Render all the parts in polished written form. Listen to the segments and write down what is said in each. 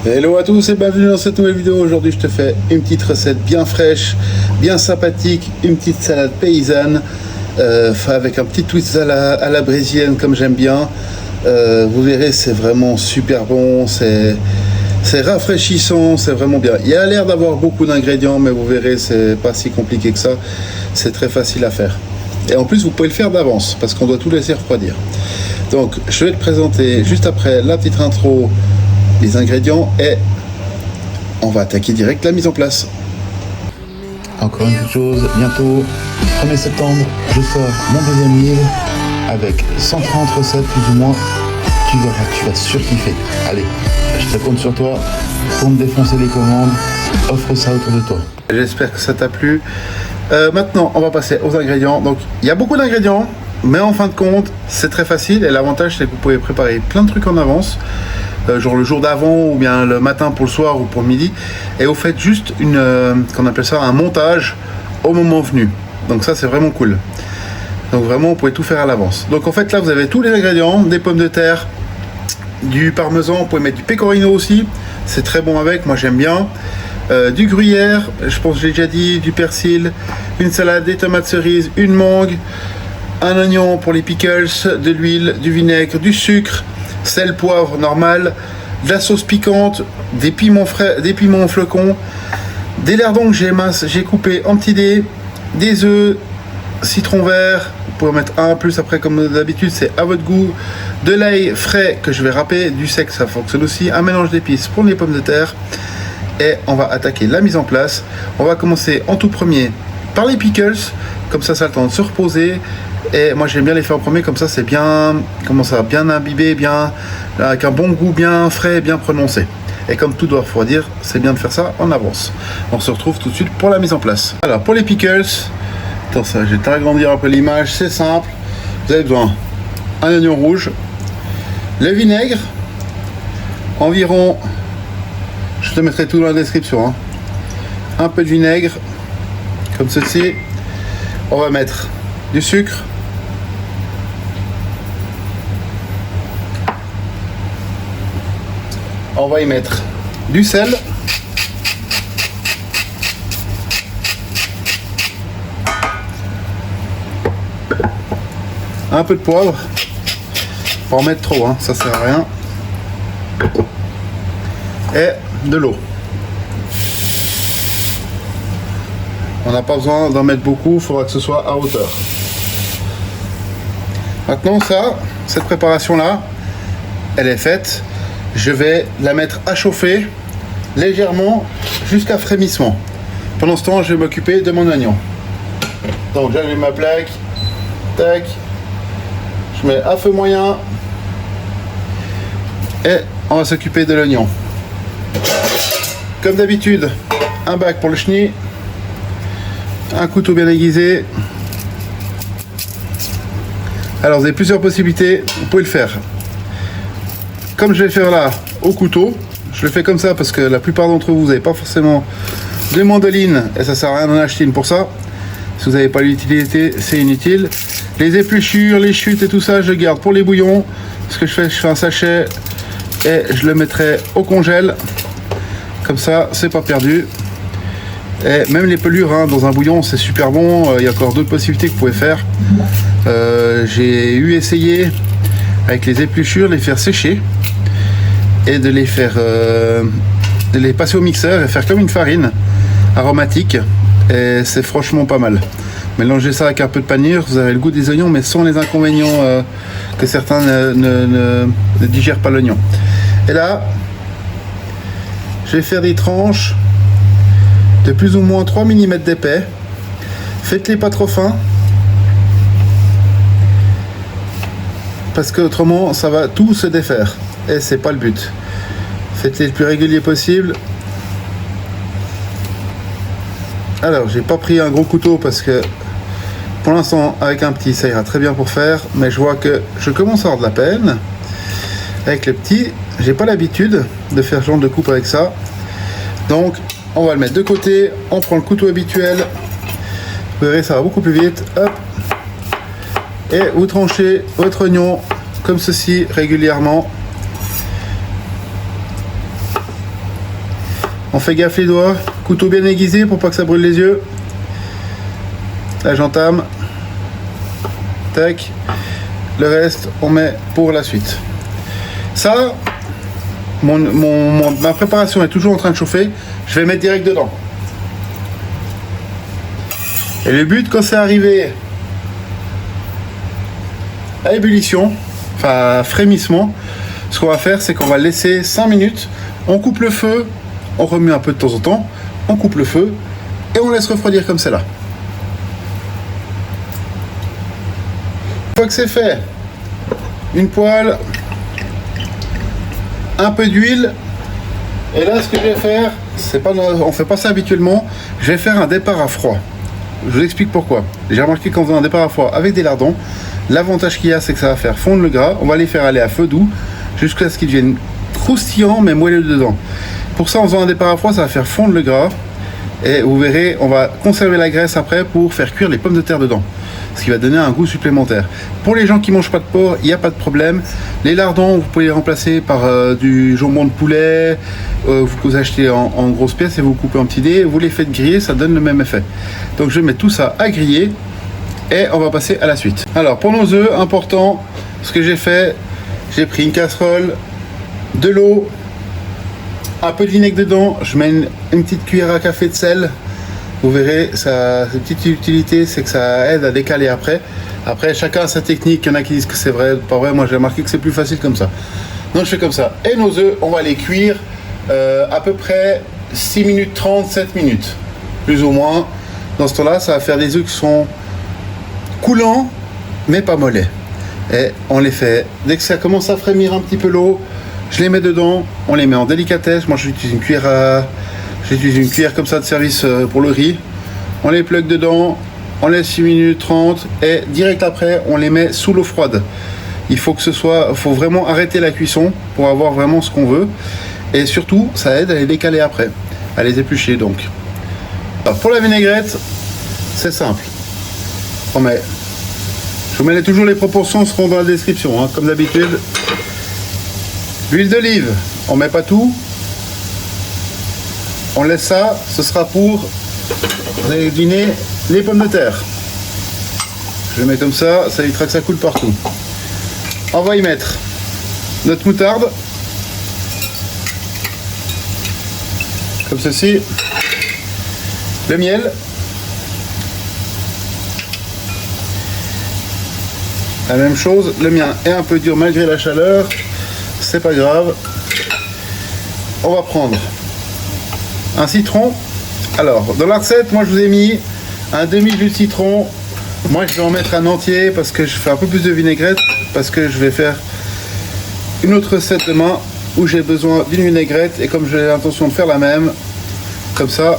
Hello à tous et bienvenue dans cette nouvelle vidéo. Aujourd'hui je te fais une petite recette bien fraîche, bien sympathique, une petite salade paysanne avec un petit twist à la brésilienne comme j'aime bien. Vous verrez, c'est vraiment super bon, c'est rafraîchissant, c'est vraiment bien. Il y a l'air d'avoir beaucoup d'ingrédients, mais vous verrez, c'est pas si compliqué que ça, c'est très facile à faire. Et en plus vous pouvez le faire d'avance parce qu'on doit tout laisser refroidir. Donc je vais te présenter juste après la petite intro les ingrédients et on va attaquer direct la mise en place. Encore une petite chose, bientôt 1er septembre je sors mon deuxième livre avec 130 recettes plus ou moins. Tu verras, tu vas surkiffer. Allez, je te compte sur toi pour me défoncer les commandes. Offre ça autour de toi. J'espère que ça t'a plu. Maintenant on va passer aux ingrédients. Donc il y a beaucoup d'ingrédients, mais en fin de compte c'est très facile et l'avantage c'est que vous pouvez préparer plein de trucs en avance. Genre le jour d'avant ou bien le matin pour le soir ou pour le midi, et vous faites juste qu'on appelle ça un montage au moment venu. Donc ça c'est vraiment cool. Donc vraiment vous pouvez tout faire à l'avance. Donc en fait là vous avez tous les ingrédients, des pommes de terre, du parmesan, vous pouvez mettre du pecorino aussi, c'est très bon avec, moi j'aime bien, du gruyère, je pense que j'ai déjà dit, du persil, une salade, des tomates cerises, une mangue, un oignon pour les pickles, de l'huile, du vinaigre, du sucre, sel, poivre normal, de la sauce piquante, des piments frais, des piments flocons, des lardons que j'ai coupés en petits dés, des œufs, citron vert, vous pouvez en mettre un plus après comme d'habitude, c'est à votre goût, de l'ail frais que je vais râper, du sec ça fonctionne aussi, un mélange d'épices pour les pommes de terre, et on va attaquer la mise en place. On va commencer en tout premier par les pickles, comme ça a le temps de se reposer. Et moi j'aime bien les faire en premier, comme ça c'est bien, bien imbibé, bien, avec un bon goût bien frais, bien prononcé. Et comme tout doit refroidir, c'est bien de faire ça en avance. On se retrouve tout de suite pour la mise en place. Alors pour les pickles, attends ça, je vais t'agrandir un peu l'image, c'est simple. Vous avez besoin d'un oignon rouge, le vinaigre, environ, je te mettrai tout dans la description, hein. Un peu de vinaigre, comme ceci. On va mettre du sucre, on va y mettre du sel, un peu de poivre, pas en mettre trop, hein, ça sert à rien, et de l'eau. On n'a pas besoin d'en mettre beaucoup, il faudra que ce soit à hauteur. Maintenant cette préparation là, elle est faite. Je vais la mettre à chauffer légèrement jusqu'à frémissement. Pendant ce temps, je vais m'occuper de mon oignon. Donc j'allume ma plaque, tac, je mets à feu moyen et on va s'occuper de l'oignon. Comme d'habitude, un bac pour le chenille, un couteau bien aiguisé. Alors vous avez plusieurs possibilités, vous pouvez le faire comme je vais le faire là au couteau. Je le fais comme ça parce que la plupart d'entre vous n'avez pas forcément de mandoline et ça sert à rien d'en acheter une pour ça. Si vous n'avez pas l'utilité, c'est inutile. Les épluchures, les chutes et tout ça, je garde pour les bouillons. Ce que je fais un sachet et je le mettrai au congèle, comme ça c'est pas perdu. Et même les pelures, hein, dans un bouillon c'est super bon. Il y a encore d'autres possibilités que vous pouvez faire. J'ai essayé avec les épluchures les faire sécher et de les faire de les passer au mixeur et faire comme une farine aromatique, et c'est franchement pas mal. Mélangez ça avec un peu de panure, vous avez le goût des oignons mais sans les inconvénients que certains ne digèrent pas l'oignon. Et là je vais faire des tranches de plus ou moins 3 mm d'épais. Faites-les pas trop fins parce que autrement ça va tout se défaire et c'est pas le but. Faites-les le plus régulier possible. Alors j'ai pas pris un gros couteau parce que pour l'instant avec un petit ça ira très bien pour faire, mais je vois que je commence à avoir de la peine avec le petit. J'ai pas l'habitude de faire ce genre de coupe avec ça, donc on va le mettre de côté. On prend le couteau habituel, vous verrez ça va beaucoup plus vite. Hop, et vous tranchez votre oignon comme ceci régulièrement. On fait gaffe les doigts, couteau bien aiguisé pour pas que ça brûle les yeux. Là j'entame. Tac. Le reste on met pour la suite. Ça, ma préparation est toujours en train de chauffer. Je vais mettre direct dedans. Et le but quand c'est arrivé à ébullition, enfin frémissement, ce qu'on va faire c'est qu'on va laisser 5 minutes. On coupe le feu, on remue un peu de temps en temps, on coupe le feu et on laisse refroidir comme c'est là. Une fois que c'est fait, une poêle, un peu d'huile, et là ce que je vais faire, c'est pas, on fait pas ça habituellement, je vais faire un départ à froid. Je vous explique pourquoi. J'ai remarqué qu'en faisant un départ à froid avec des lardons, l'avantage qu'il y a c'est que ça va faire fondre le gras, on va les faire aller à feu doux jusqu'à ce qu'ils deviennent croustillants mais moelleux dedans. Pour ça en faisant un départ à froid ça va faire fondre le gras et vous verrez on va conserver la graisse après pour faire cuire les pommes de terre dedans. Ce qui va donner un goût supplémentaire. Pour les gens qui ne mangent pas de porc, il n'y a pas de problème. Les lardons, vous pouvez les remplacer par du jambon de poulet. Vous achetez en grosses pièces et vous coupez en petits dés. Vous les faites griller, ça donne le même effet. Donc je vais mettre tout ça à griller et on va passer à la suite. Alors pour nos œufs, important, ce que j'ai fait, j'ai pris une casserole, de l'eau, un peu de vinaigre dedans. Je mets une petite cuillère à café de sel. Vous verrez, sa petite utilité, c'est que ça aide à décaler après. Après, chacun a sa technique. Il y en a qui disent que c'est vrai, pas vrai. Moi, j'ai remarqué que c'est plus facile comme ça. Donc, je fais comme ça. Et nos œufs, on va les cuire à peu près 6 minutes 30, 7 minutes. Plus ou moins. Dans ce temps-là, ça va faire des œufs qui sont coulants, mais pas mollets. Et on les fait. Dès que ça commence à frémir un petit peu l'eau, je les mets dedans. On les met en délicatesse. Moi, j'utilise une cuillère à... J'utilise une cuillère comme ça de service pour le riz. On les plug dedans, on laisse 6 minutes 30 et direct après on les met sous l'eau froide. Il faut que ce soit, faut vraiment arrêter la cuisson pour avoir vraiment ce qu'on veut. Et surtout, ça aide à les décaler après, à les éplucher donc. Alors pour la vinaigrette, c'est simple. Je vous mets toujours les proportions seront dans la description, hein, comme d'habitude. L'huile d'olive, on met pas tout. On laisse ça, ce sera pour, vous allez deviner, les pommes de terre. Je le mets comme ça, ça évitera que ça coule partout. On va y mettre notre moutarde, comme ceci, le miel, la même chose, le mien est un peu dur malgré la chaleur, c'est pas grave. On va prendre un citron. Alors dans la recette moi je vous ai mis un demi-jus de citron. Moi je vais en mettre un entier parce que je fais un peu plus de vinaigrette, parce que je vais faire une autre recette demain où j'ai besoin d'une vinaigrette et comme j'ai l'intention de faire la même, comme ça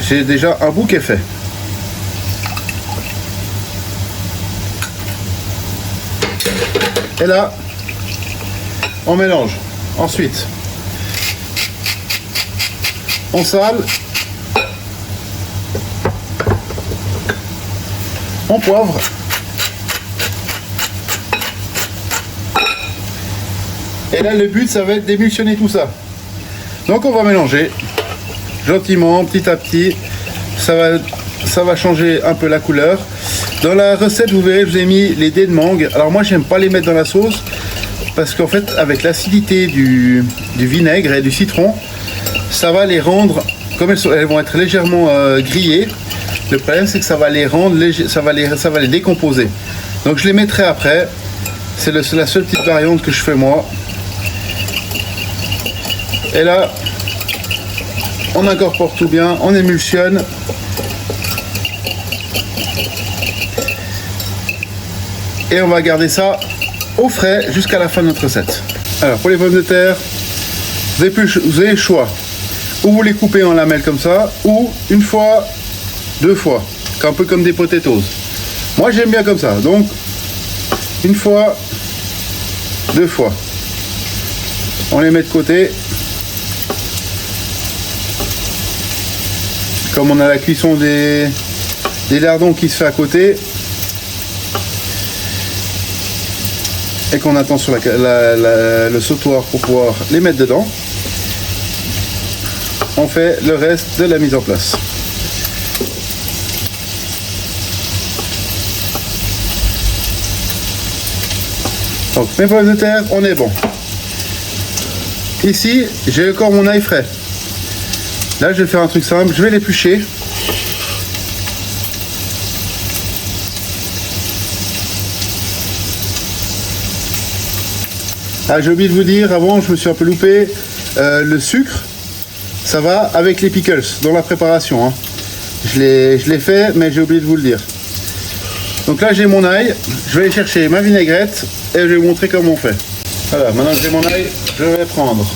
j'ai déjà un bout qui est fait. Et là on mélange. Ensuite on sale, on poivre, et là le but ça va être d'émulsionner tout ça. Donc on va mélanger gentiment, petit à petit, ça va changer un peu la couleur. Dans la recette vous verrez je vous ai mis les dés de mangue. Alors moi j'aime pas les mettre dans la sauce parce qu'en fait avec l'acidité du vinaigre et du citron, ça va les rendre, comme elles vont être légèrement grillées, le problème c'est que ça va les rendre ça va les décomposer. Donc je les mettrai après. C'est la seule petite variante que je fais moi. Et là on incorpore tout bien, on émulsionne. Et on va garder ça au frais jusqu'à la fin de notre recette. Alors pour les pommes de terre, vous avez le choix. Ou vous les coupez en lamelles comme ça, ou une fois, 2 fois, un peu comme des potatoes. Moi j'aime bien comme ça, donc une fois, 2 fois. On les met de côté. Comme on a la cuisson des lardons qui se fait à côté, et qu'on attend sur le sautoir pour pouvoir les mettre dedans. on fait le reste de la mise en place. Donc mes pommes de terre, on est bon. Ici, j'ai encore mon ail frais. Là, je vais faire un truc simple, je vais l'éplucher. Ah, j'ai oublié de vous dire, avant, je me suis un peu loupé, le sucre, ça va avec les pickles dans la préparation. Hein. Je l'ai fait, mais j'ai oublié de vous le dire. Donc là, j'ai mon ail, je vais aller chercher ma vinaigrette et je vais vous montrer comment on fait. Voilà, maintenant que j'ai mon ail, je vais prendre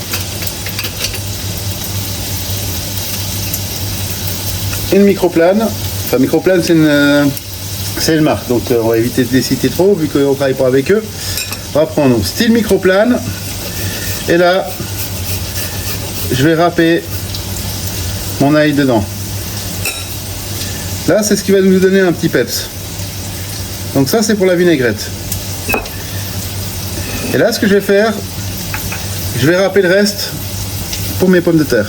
une microplane. Enfin, microplane, c'est une marque, donc on va éviter de les citer trop vu qu'on ne travaille pas avec eux. On va prendre style microplane et là, je vais râper mon ail dedans. Là, c'est ce qui va nous donner un petit peps. Donc ça, c'est pour la vinaigrette. Et là, ce que je vais faire, je vais râper le reste pour mes pommes de terre.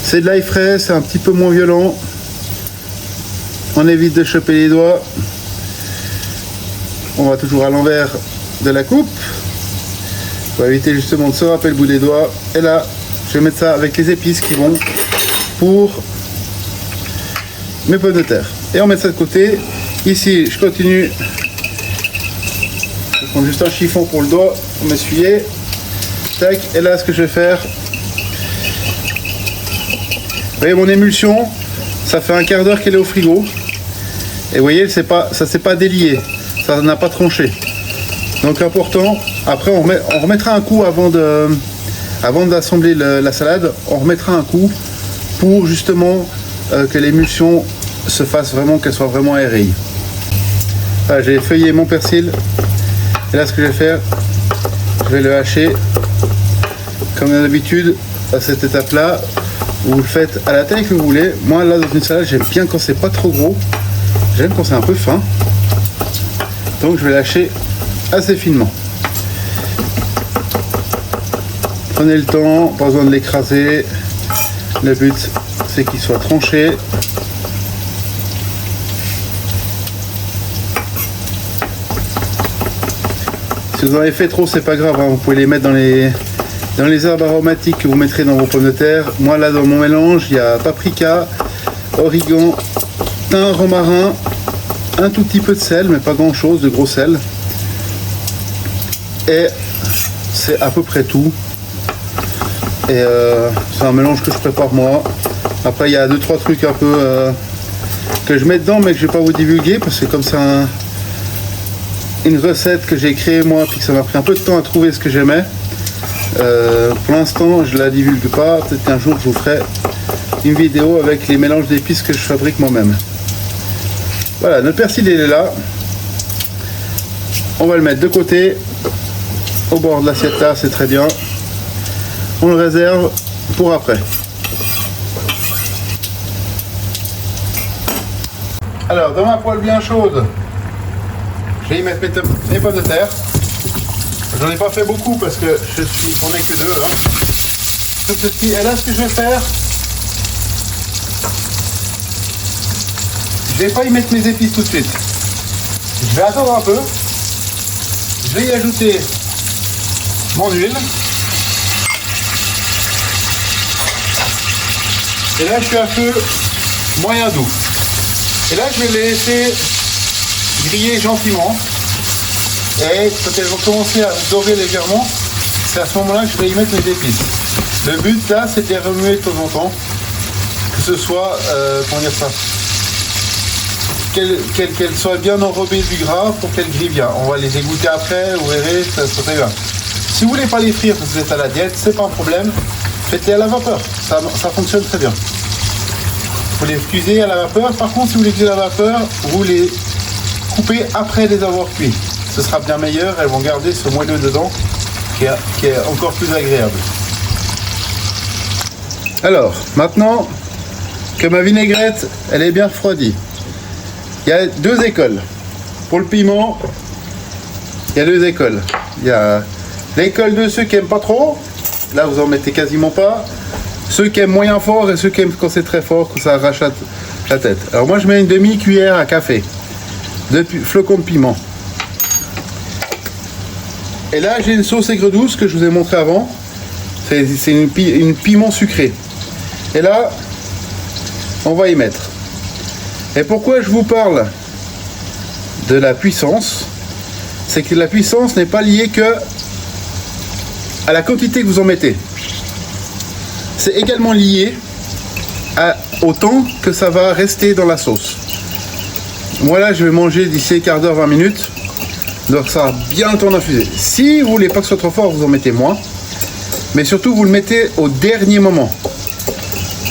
C'est de l'ail frais, c'est un petit peu moins violent. On évite de choper les doigts. On va toujours à l'envers de la coupe. On va éviter justement de se râper le bout des doigts. Et là, je vais mettre ça avec les épices qui vont pour mes pommes de terre. Et on met ça de côté. Ici, je continue. Je vais prendre juste un chiffon pour le doigt, pour m'essuyer. Tac. Et là, ce que je vais faire, vous voyez mon émulsion, ça fait un quart d'heure qu'elle est au frigo. Et vous voyez, ça ne s'est pas délié, ça n'a pas tranché. Donc important, après on remettra un coup avant d'assembler la salade, on remettra un coup pour justement que l'émulsion se fasse vraiment, qu'elle soit vraiment aérée. Voilà, j'ai feuillé mon persil. Et là, ce que je vais faire, je vais le hacher comme d'habitude à cette étape-là. Vous le faites à la taille que vous voulez. Moi, là, dans une salade, j'aime bien quand c'est pas trop gros. J'aime quand c'est un peu fin. Donc, je vais lâcher assez finement. Prenez le temps, pas besoin de l'écraser. Le but, c'est qu'il soit tranché. Si vous en avez fait trop, c'est pas grave, hein. Vous pouvez les mettre dans les herbes aromatiques que vous mettrez dans vos pommes de terre. Moi, là, dans mon mélange, il y a paprika, origan, thym, romarin, un tout petit peu de sel, mais pas grand chose, de gros sel. Et c'est à peu près tout. Et c'est un mélange que je prépare moi. Après, il y a 2-3 trucs un peu que je mets dedans, mais que je vais pas vous divulguer parce que comme c'est une recette que j'ai créée moi, puis que ça m'a pris un peu de temps à trouver ce que j'aimais. Pour l'instant, je la divulgue pas. Peut-être qu'un jour, je vous ferai une vidéo avec les mélanges d'épices que je fabrique moi-même. Voilà, notre persil il est là. On va le mettre de côté, au bord de l'assiette là, c'est très bien. On le réserve pour après. Alors, dans ma poêle bien chaude, je vais y mettre mes pommes de terre. J'en ai pas fait beaucoup parce que on n'est que deux. Hein. Et là, ce que je vais faire, je vais pas y mettre mes épices tout de suite. Je vais attendre un peu. Je vais y ajouter mon huile. Et là, je suis à feu moyen doux. Et là, je vais les laisser griller gentiment. Et quand elles vont commencer à dorer légèrement, c'est à ce moment-là que je vais y mettre mes épices. Le but là, c'est de les remuer de temps en temps, que ce soit, comment dire ça, qu'elles soient bien enrobées du gras pour qu'elles grillent bien. On va les égoutter après, vous verrez, ça se fait bien. Si vous voulez pas les frire parce que vous êtes à la diète, c'est pas un problème, faites-les à la vapeur, ça fonctionne très bien. Vous les cuisez à la vapeur. Par contre, si vous les cuisez à la vapeur, vous les coupez après les avoir cuits. Ce sera bien meilleur, elles vont garder ce moelleux dedans qui est encore plus agréable. Alors, maintenant que ma vinaigrette, elle est bien refroidie, il y a deux écoles. Pour le piment, il y a deux écoles. Il y a l'école de ceux qui n'aiment pas trop, là vous en mettez quasiment pas, Ceux qui aiment moyen fort et ceux qui aiment quand c'est très fort, que ça arrache la tête. Alors moi je mets une demi-cuillère à café de flocons de piment. Et là j'ai une sauce aigre douce que je vous ai montré avant. C'est une piment sucré. Et là, on va y mettre. Et pourquoi je vous parle de la puissance? C'est que la puissance n'est pas liée que à la quantité que vous en mettez. C'est également lié au temps que ça va rester dans la sauce. Moi là, je vais manger d'ici quart d'heure, 20 minutes. Donc ça a bien le temps d'infuser. Si vous voulez pas que ce soit trop fort, vous en mettez moins. Mais surtout, vous le mettez au dernier moment.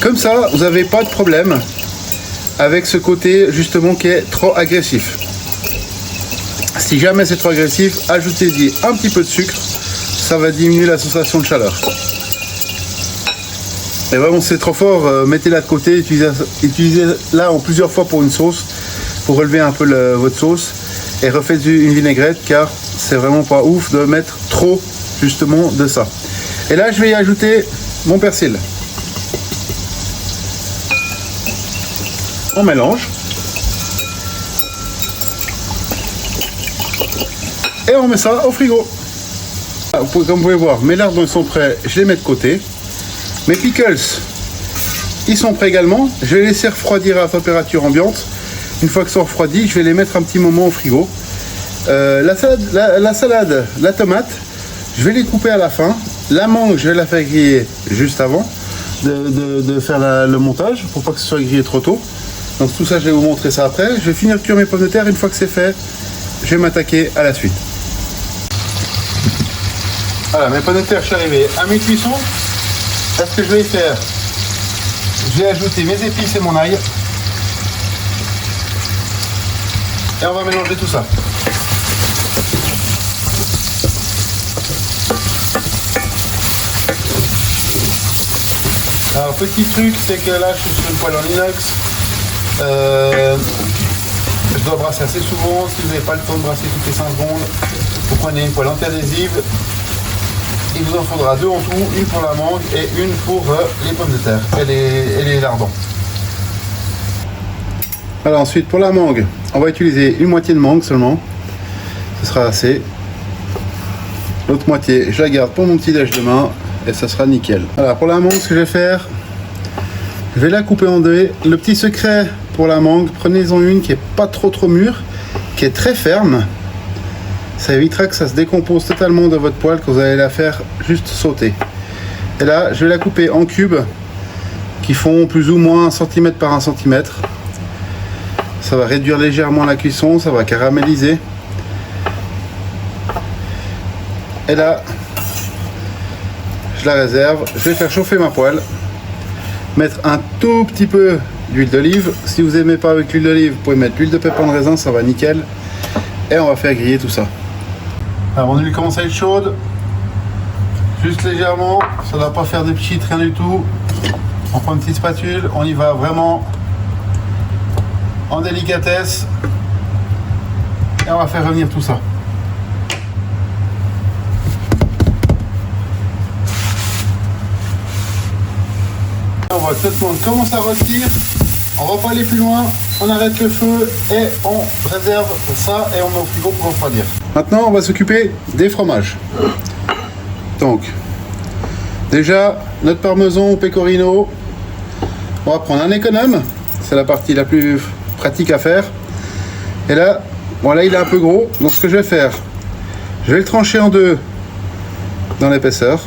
Comme ça, vous n'avez pas de problème avec ce côté justement qui est trop agressif. Si jamais c'est trop agressif, ajoutez-y un petit peu de sucre. Ça va diminuer la sensation de chaleur. Et vraiment, c'est trop fort, mettez-la de côté. Utilisez-la en plusieurs fois pour une sauce, pour relever un peu votre sauce. Et refaites une vinaigrette, car c'est vraiment pas ouf de mettre trop justement de ça. Et là, je vais y ajouter mon persil. On mélange. Et on met ça au frigo. Comme vous pouvez voir, mes lardons sont prêts, je les mets de côté. Mes pickles, ils sont prêts également. Je vais les laisser refroidir à température ambiante. Une fois qu'ils sont refroidis, je vais les mettre un petit moment au frigo. La salade, la tomate, je vais les couper à la fin. La mangue, je vais la faire griller juste avant de faire le montage, pour pas que ce soit grillé trop tôt. Donc tout ça, je vais vous montrer ça après. Je vais finir de cuire mes pommes de terre. Une fois que c'est fait, je vais m'attaquer à la suite. Voilà, mes pommes de terre, je suis arrivé à mi-cuisson. Là, ce que je vais faire, je vais ajouter mes épices et mon ail. Et on va mélanger tout ça. Alors, petit truc, c'est que là, je suis sur une poêle en inox. Je dois brasser assez souvent. Si vous n'avez pas le temps de brasser toutes les 5 secondes, vous prenez une poêle anti-adhésive. Il vous en faudra 2 en tout, une pour la mangue et une pour les pommes de terre et les lardons. Alors ensuite, pour la mangue, on va utiliser une moitié de mangue seulement. Ce sera assez. L'autre moitié, je la garde pour mon petit déj demain et ça sera nickel. Voilà, pour la mangue, ce que je vais faire, je vais la couper en deux. Le petit secret pour la mangue, prenez-en une qui est pas trop mûre, qui est très ferme. Ça évitera que ça se décompose totalement de votre poêle, que vous allez la faire juste sauter. Et là, je vais la couper en cubes qui font plus ou moins 1 cm par 1 cm. Ça va réduire légèrement la cuisson, ça va caraméliser. Et là, je la réserve. Je vais faire chauffer ma poêle. Mettre un tout petit peu d'huile d'olive. Si vous n'aimez pas avec l'huile d'olive, vous pouvez mettre l'huile de pépin de raisin, ça va nickel. Et on va faire griller tout ça. Alors mon huile commence à être chaude. Juste légèrement, ça ne doit pas faire des pchites, rien du tout. On prend une petite spatule, on y va vraiment en délicatesse. Et on va faire revenir tout ça. On voit que tout le monde commence à rôtir. On va pas aller plus loin, on arrête le feu et on réserve ça et on met au frigo pour refroidir. Maintenant, on va s'occuper des fromages. Donc, déjà, notre parmesan ou pecorino, on va prendre un économe. C'est la partie la plus pratique à faire. Et là, voilà, il est un peu gros. Donc, ce que je vais faire, je vais le trancher en deux dans l'épaisseur,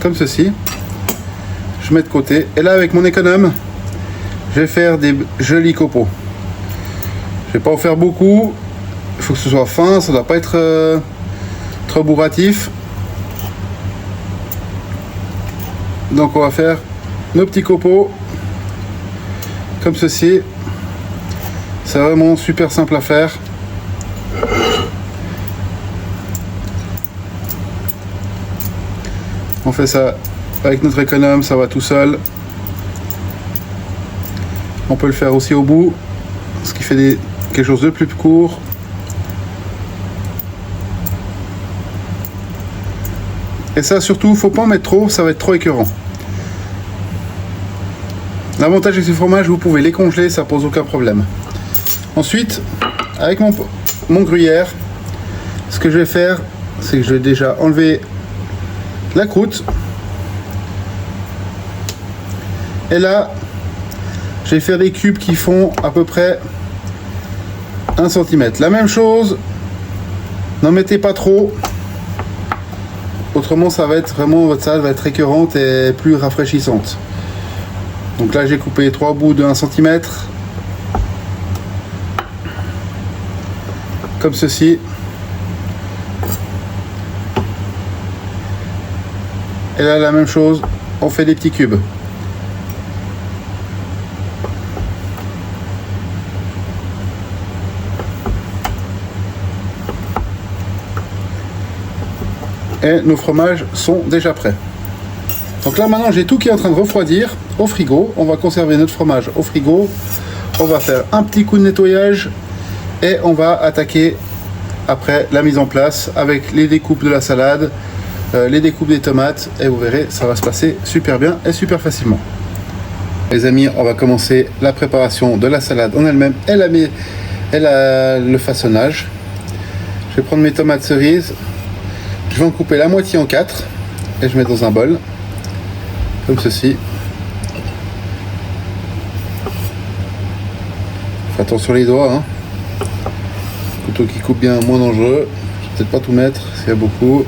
comme ceci. Je mets de côté. Et là, avec mon économe, je vais faire des jolis copeaux. Je vais pas en faire beaucoup. Il faut que ce soit fin, ça ne doit pas être trop bourratif. Donc on va faire nos petits copeaux comme ceci. C'est vraiment super simple à faire. On fait ça avec notre économe, ça va tout seul. On peut le faire aussi au bout, ce qui fait quelque chose de plus court. Et ça surtout, faut pas en mettre trop, ça va être trop écœurant. L'avantage avec ce fromage, vous pouvez les congeler, ça pose aucun problème. Ensuite, avec mon gruyère, ce que je vais faire, c'est que je vais déjà enlever la croûte. Et là, je vais faire des cubes qui font à peu près 1 cm. La même chose, n'en mettez pas trop. Autrement, ça va être vraiment, votre salade va être écœurante et plus rafraîchissante. Donc là, j'ai coupé 3 bouts de 1 cm. Comme ceci. Et là, la même chose, on fait des petits cubes. Et nos fromages sont déjà prêts. Donc là maintenant j'ai tout qui est en train de refroidir au frigo. On va conserver notre fromage au frigo. On va faire un petit coup de nettoyage et on va attaquer après la mise en place avec les découpes de la salade, les découpes des tomates, et vous verrez, ça va se passer super bien et super facilement. Les amis, on va commencer la préparation de la salade en elle-même et le façonnage. Je vais prendre mes tomates cerises. Je vais en couper la moitié en 4 et je mets dans un bol, comme ceci. Fais attention les doigts, hein. Couteau qui coupe bien, moins dangereux. Je vais peut-être pas tout mettre s'il y a beaucoup.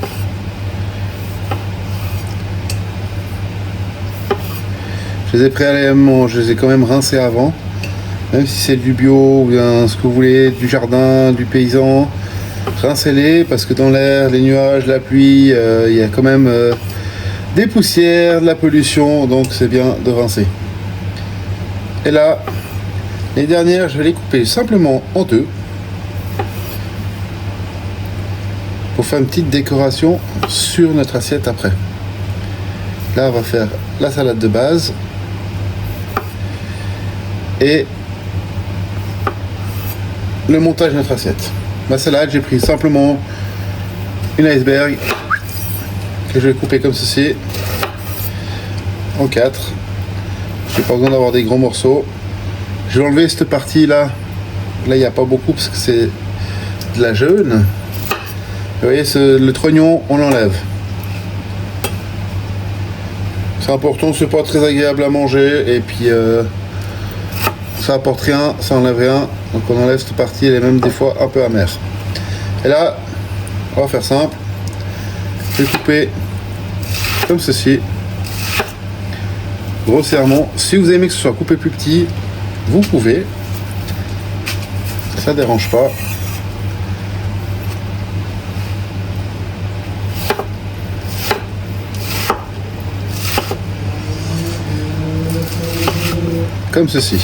Je les ai préalablement, je les ai quand même rincés avant, même si c'est du bio ou bien ce que vous voulez, du jardin, du paysan. Rincez-les parce que dans l'air, les nuages, la pluie, il y a quand même des poussières, de la pollution, donc c'est bien de rincer. Et là, les dernières, je vais les couper simplement en 2 pour faire une petite décoration sur notre assiette après. Là, on va faire la salade de base et le montage de notre assiette. Ma salade, j'ai pris simplement une iceberg que je vais couper comme ceci en 4. J'ai pas besoin d'avoir des gros morceaux. Je vais enlever cette partie là. Là, il n'y a pas beaucoup parce que c'est de la jaune. Vous voyez, le trognon, on l'enlève. C'est important, c'est pas très agréable à manger et puis ça apporte rien, ça enlève rien. Donc on enlève cette partie, elle est même des fois un peu amère. Et là, on va faire simple. Je vais couper comme ceci, grossièrement. Si vous aimez que ce soit coupé plus petit, vous pouvez. Ça dérange pas. Comme ceci.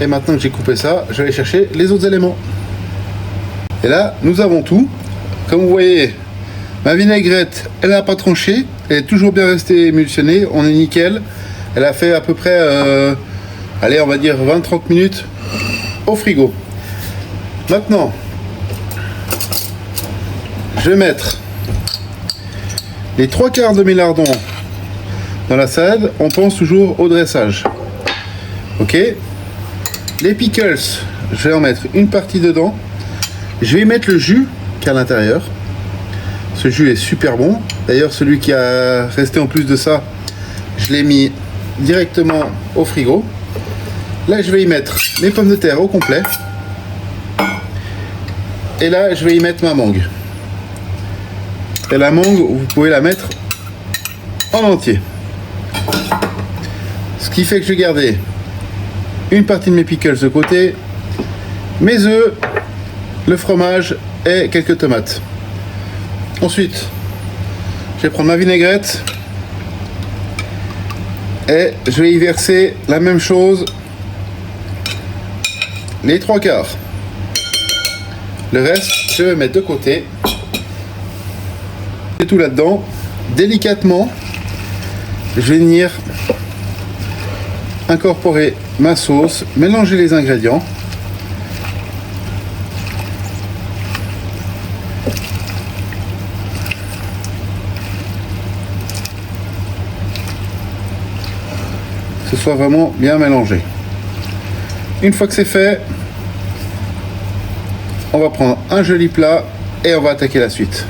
Et maintenant que j'ai coupé ça, je vais aller chercher les autres éléments. Et là, nous avons tout. Comme vous voyez, ma vinaigrette, elle n'a pas tranché. Elle est toujours bien restée émulsionnée. On est nickel. Elle a fait à peu près, allez, on va dire 20-30 minutes au frigo. Maintenant, je vais mettre les 3/4 de mes lardons dans la salade. On pense toujours au dressage. Ok. Les pickles, je vais en mettre une partie dedans. Je vais y mettre le jus qui est à l'intérieur. Ce jus est super bon. D'ailleurs, celui qui a resté en plus de ça, je l'ai mis directement au frigo. Là, je vais y mettre mes pommes de terre au complet. Et là, je vais y mettre ma mangue. Et la mangue, vous pouvez la mettre en entier. Ce qui fait que je vais garder une partie de mes pickles de côté, mes œufs, le fromage et quelques tomates. Ensuite, je vais prendre ma vinaigrette et je vais y verser la même chose, les 3/4. Le reste, je vais mettre de côté. Et tout là-dedans, délicatement, je vais venir incorporer ma sauce, mélanger les ingrédients. que ce soit vraiment bien mélangé. Une fois que c'est fait, on va prendre un joli plat et on va attaquer la suite.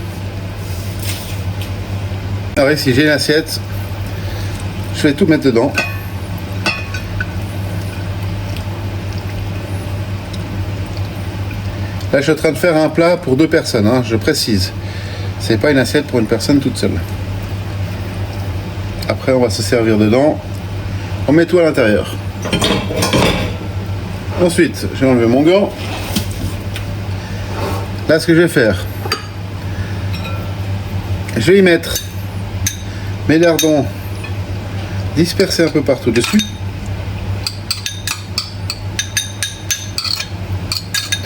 Alors ici j'ai une assiette, je vais tout mettre dedans. Là je suis en train de faire un plat pour 2 personnes, hein, je précise. C'est pas une assiette pour une personne toute seule. Après on va se servir dedans. On met tout à l'intérieur. Ensuite, je vais enlever mon gant. Là, ce que je vais faire, je vais y mettre mes lardons dispersés un peu partout dessus.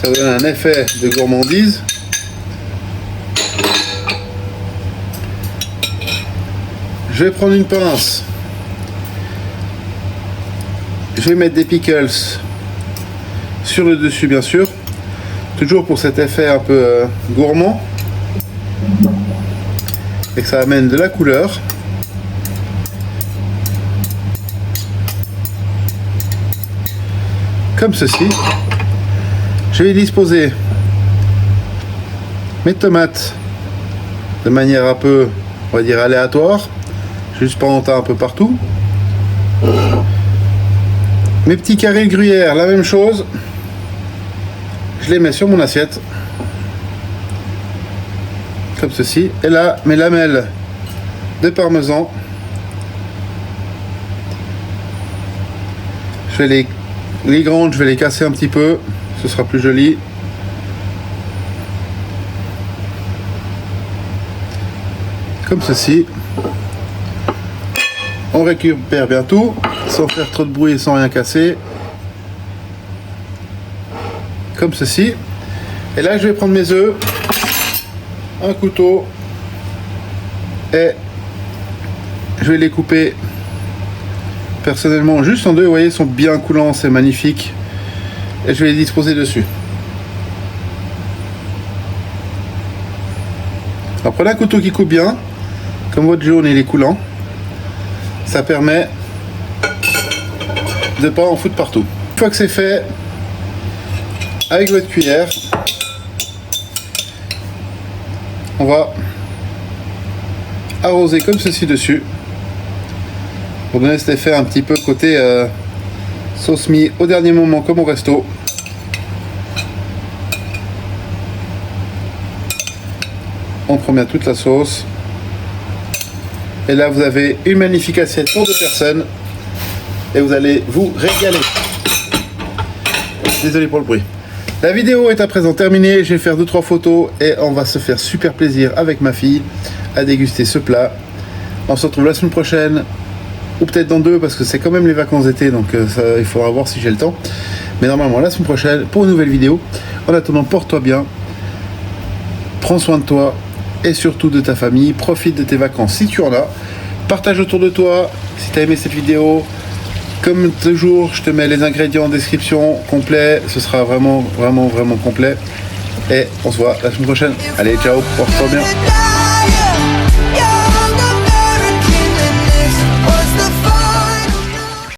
Ça donne un effet de gourmandise. Je vais prendre une pince. Je vais mettre des pickles sur le dessus, bien sûr. Toujours pour cet effet un peu gourmand. Et que ça amène de la couleur. Comme ceci. Je vais disposer mes tomates de manière un peu, on va dire, aléatoire. Juste pendant un peu partout. Mes petits carrés de gruyère, la même chose. Je les mets sur mon assiette. Comme ceci. Et là, mes lamelles de parmesan. Je vais les grandes, je vais les casser un petit peu. Ce sera plus joli. Comme ceci. On récupère bien tout, sans faire trop de bruit et sans rien casser. Comme ceci. Et là, je vais prendre mes œufs, un couteau, et je vais les couper personnellement juste en deux. Vous voyez, ils sont bien coulants, c'est magnifique. Et je vais les disposer dessus. Alors, prenez un couteau qui coupe bien, comme votre jaune il est coulant. Ça permet de ne pas en foutre partout. Une fois que c'est fait, avec votre cuillère, on va arroser comme ceci dessus pour donner cet effet un petit peu côté sauce mis au dernier moment comme au resto. On prend bien toute la sauce. Et là, vous avez une magnifique assiette pour 2 personnes. Et vous allez vous régaler. Désolé pour le bruit. La vidéo est à présent terminée. Je vais faire 2-3 photos. Et on va se faire super plaisir avec ma fille à déguster ce plat. On se retrouve la semaine prochaine. Ou peut-être dans 2 parce que c'est quand même les vacances d'été. Donc ça, il faudra voir si j'ai le temps. Mais normalement, la semaine prochaine pour une nouvelle vidéo. En attendant, porte-toi bien. Prends soin de toi. Et surtout de ta famille, profite de tes vacances si tu en as, partage autour de toi si tu as aimé cette vidéo. Comme toujours, je te mets les ingrédients en description complet, ce sera vraiment complet. Et on se voit la semaine prochaine. Allez, ciao, porte-toi bien.